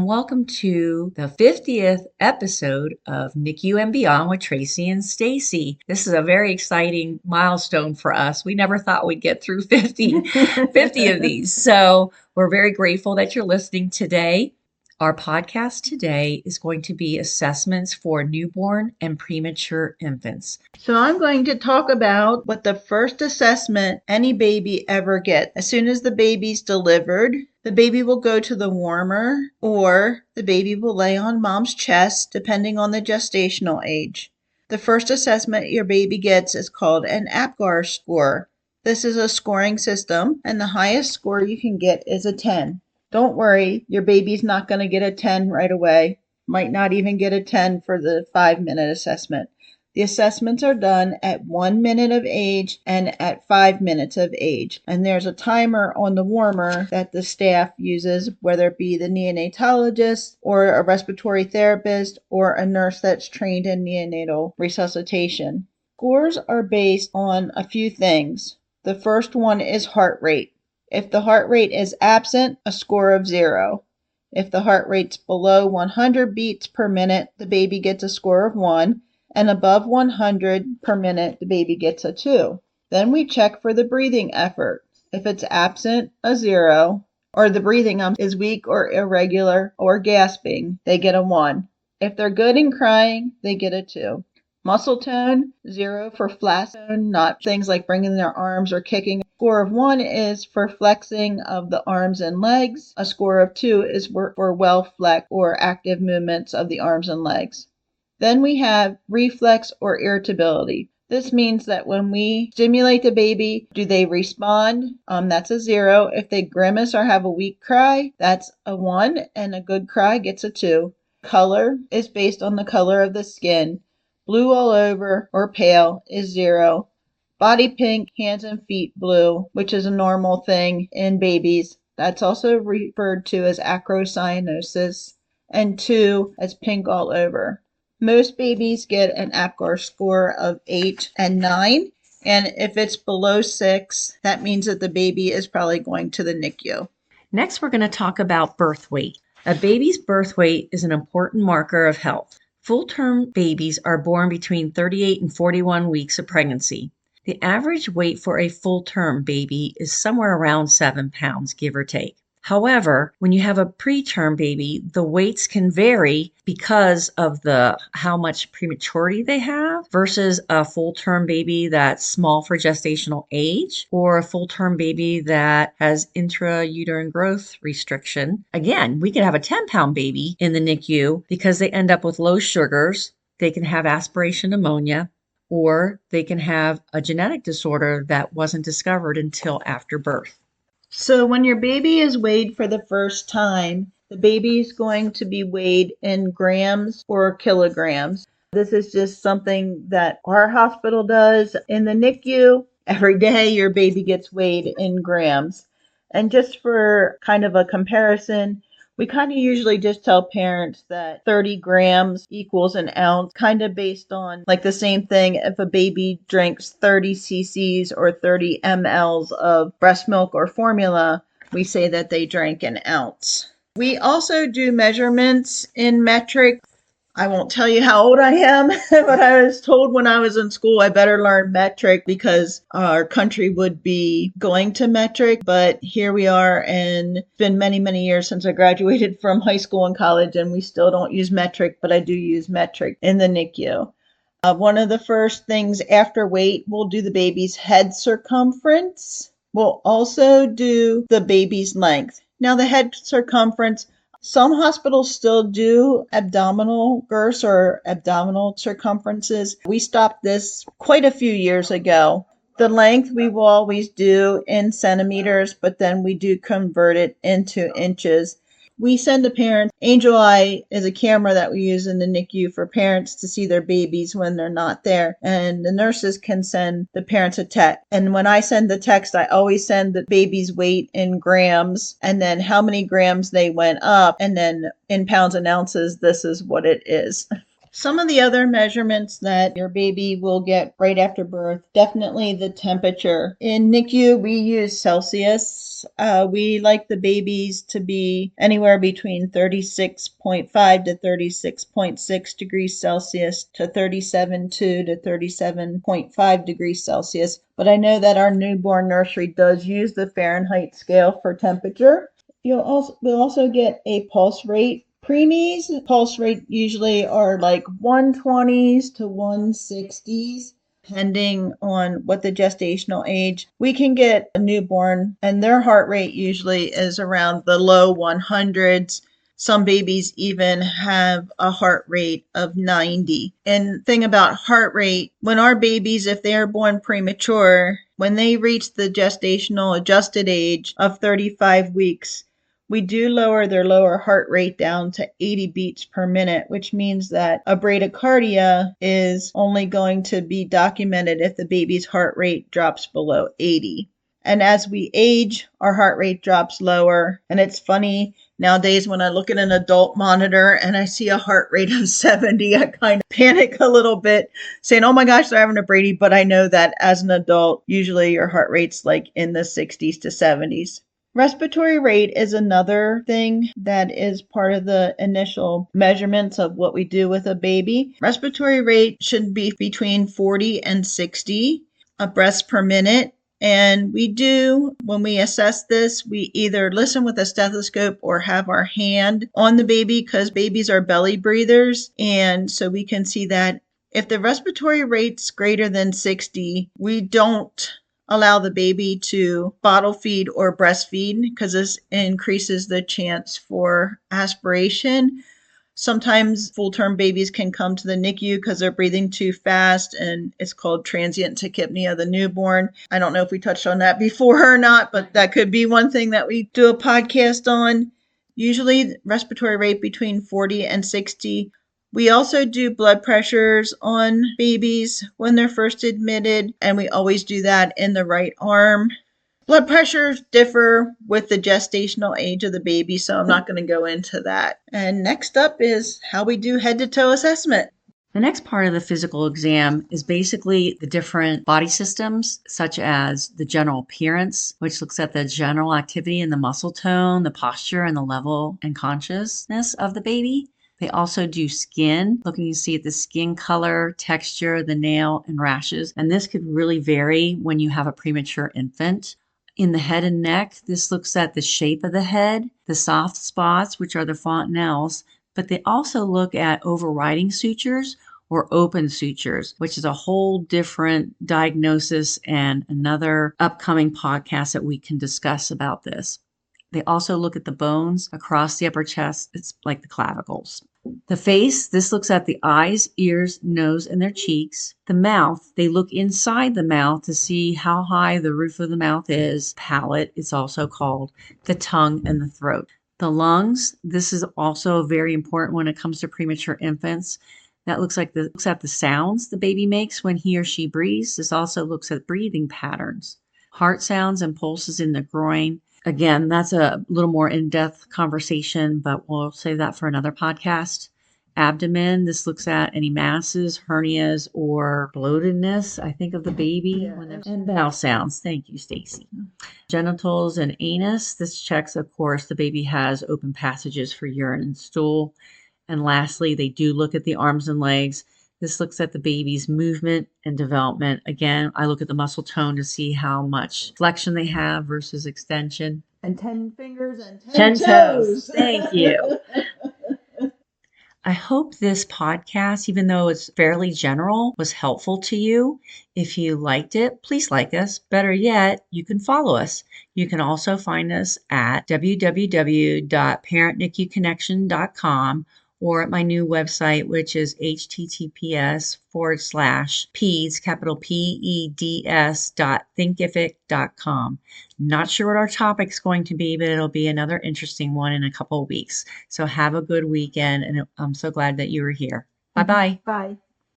and welcome to the 50th episode of NICU and Beyond with Tracy and Stacy. This is a very exciting milestone for us. We never thought we'd get through 50 of these. So we're very grateful that you're listening today. Our podcast today is going to be assessments for newborn and premature infants. So I'm going to talk about what the first assessment any baby ever gets. As soon as the baby's delivered, the baby will go to the warmer or the baby will lay on mom's chest, depending on the gestational age. The first assessment your baby gets is called an APGAR score. This is a scoring system, and the highest score you can get is a 10. Don't worry, your baby's not going to get a 10 right away. Might not even get a 10 for the 5-minute assessment. The assessments are done at 1 minute of age and at 5 minutes of age. And there's a timer on the warmer that the staff uses, whether it be the neonatologist or a respiratory therapist or a nurse that's trained in neonatal resuscitation. Scores are based on a few things. The first one is heart rate. If the heart rate is absent, a score of 0. If the heart rate's below 100 beats per minute, the baby gets a score of 1. And above 100 per minute, the baby gets a 2. Then we check for the breathing effort. If it's absent, a 0, or the breathing is weak or irregular or gasping, they get a 1. If they're good in crying, they get a 2. Muscle tone, 0 for flat tone, not things like bringing their arms or kicking. A score of 1 is for flexing of the arms and legs. A score of 2 is for well-flexed or active movements of the arms and legs. Then we have reflex or irritability. This means that when we stimulate the baby, do they respond? That's a 0. If they grimace or have a weak cry, that's a 1, and a good cry gets a 2. Color is based on the color of the skin. Blue all over or pale is 0. Body pink, hands and feet blue, which is a normal thing in babies. That's also referred to as acrocyanosis, and 2 as pink all over. Most babies get an APGAR score of 8 and 9, and if it's below 6, that means that the baby is probably going to the NICU. Next, we're going to talk about birth weight. A baby's birth weight is an important marker of health. Full-term babies are born between 38 and 41 weeks of pregnancy. The average weight for a full-term baby is somewhere around 7 pounds, give or take. However, when you have a preterm baby, the weights can vary because of how much prematurity they have versus a full-term baby that's small for gestational age or a full-term baby that has intrauterine growth restriction. Again, we could have a 10-pound baby in the NICU because they end up with low sugars. They can have aspiration pneumonia, or they can have a genetic disorder that wasn't discovered until after birth. So when your baby is weighed for the first time, the baby is going to be weighed in grams or kilograms. This is just something that our hospital does. In the NICU, every day your baby gets weighed in grams. And just for kind of a comparison, we kind of usually just tell parents that 30 grams equals an ounce, kind of based on like the same thing. If a baby drinks 30 cc's or 30 mLs of breast milk or formula, we say that they drank an ounce. We also do measurements in metric. I won't tell you how old I am, but I was told when I was in school I better learn metric because our country would be going to metric. But here we are, and it's been many, many years since I graduated from high school and college, and we still don't use metric, but I do use metric in the NICU. One of the first things after weight, we'll do the baby's head circumference. We'll also do the baby's length. Now, the head circumference, some hospitals still do abdominal girths or abdominal circumferences. We stopped this quite a few years ago. The length we will always do in centimeters, but then we do convert it into inches. We send the parents, Angel Eye is a camera that we use in the NICU for parents to see their babies when they're not there. And the nurses can send the parents a text. And when I send the text, I always send the baby's weight in grams and then how many grams they went up. And then in pounds and ounces, this is what it is. Some of the other measurements that your baby will get right after birth, definitely the temperature. In NICU, we use Celsius. We like the babies to be anywhere between 36.5 to 36.6 degrees Celsius to 37.2 to 37.5 degrees Celsius. But I know that our newborn nursery does use the Fahrenheit scale for temperature. We'll also get a pulse rate. Preemies pulse rate usually are like 120s to 160s, depending on what the gestational age. We can get a newborn, and their heart rate usually is around the low 100s. Some babies even have a heart rate of 90. And thing about heart rate, when our babies, if they are born premature, when they reach the gestational adjusted age of 35 weeks, we do lower their lower heart rate down to 80 beats per minute, which means that a bradycardia is only going to be documented if the baby's heart rate drops below 80. And as we age, our heart rate drops lower. And it's funny nowadays when I look at an adult monitor and I see a heart rate of 70, I kind of panic a little bit, saying, oh my gosh, they're having a Brady. But I know that as an adult, usually your heart rate's like in the 60s to 70s. Respiratory rate is another thing that is part of the initial measurements of what we do with a baby. Respiratory rate should be between 40 and 60 breaths per minute. And we do, when we assess this, we either listen with a stethoscope or have our hand on the baby because babies are belly breathers. And so we can see that if the respiratory rate's greater than 60, we don't allow the baby to bottle feed or breastfeed because this increases the chance for aspiration. Sometimes full-term babies can come to the NICU because they're breathing too fast, and it's called transient tachypnea of the newborn. I don't know if we touched on that before or not, but that could be one thing that we do a podcast on. Usually respiratory rate between 40 and 60. We also do blood pressures on babies when they're first admitted, and we always do that in the right arm. Blood pressures differ with the gestational age of the baby, so I'm not going to go into that. And next up is how we do head-to-toe assessment. The next part of the physical exam is basically the different body systems, such as the general appearance, which looks at the general activity and the muscle tone, the posture, and the level and consciousness of the baby. They also do skin, looking to see at the skin color, texture, the nail, and rashes. And this could really vary when you have a premature infant. In the head and neck, this looks at the shape of the head, the soft spots, which are the fontanelles, but they also look at overriding sutures or open sutures, which is a whole different diagnosis and another upcoming podcast that we can discuss about this. They also look at the bones across the upper chest. It's like the clavicles. The face, this looks at the eyes, ears, nose, and their cheeks. The mouth, they look inside the mouth to see how high the roof of the mouth is. Palate, it's also called. The tongue and the throat. The lungs, this is also very important when it comes to premature infants. That looks at the sounds the baby makes when he or she breathes. This also looks at breathing patterns. Heart sounds and pulses in the groin. Again, that's a little more in-depth conversation, but we'll save that for another podcast. Abdomen, this looks at any masses, hernias, or bloatedness, I think, of the baby. And bowel sounds. Thank you, Stacy. Genitals and anus, this checks, of course, the baby has open passages for urine and stool. And lastly, they do look at the arms and legs. This looks at the baby's movement and development. Again, I look at the muscle tone to see how much flexion they have versus extension. And 10 fingers and 10 toes. Thank you. I hope this podcast, even though it's fairly general, was helpful to you. If you liked it, please like us. Better yet, you can follow us. You can also find us at www.parentnicuconnection.com or at my new website, which is https://peds, capital PEDS.thinkific.com. Not sure what our topic's going to be, but it'll be another interesting one in a couple of weeks. So have a good weekend, and I'm so glad that you were here. Bye-bye. Bye.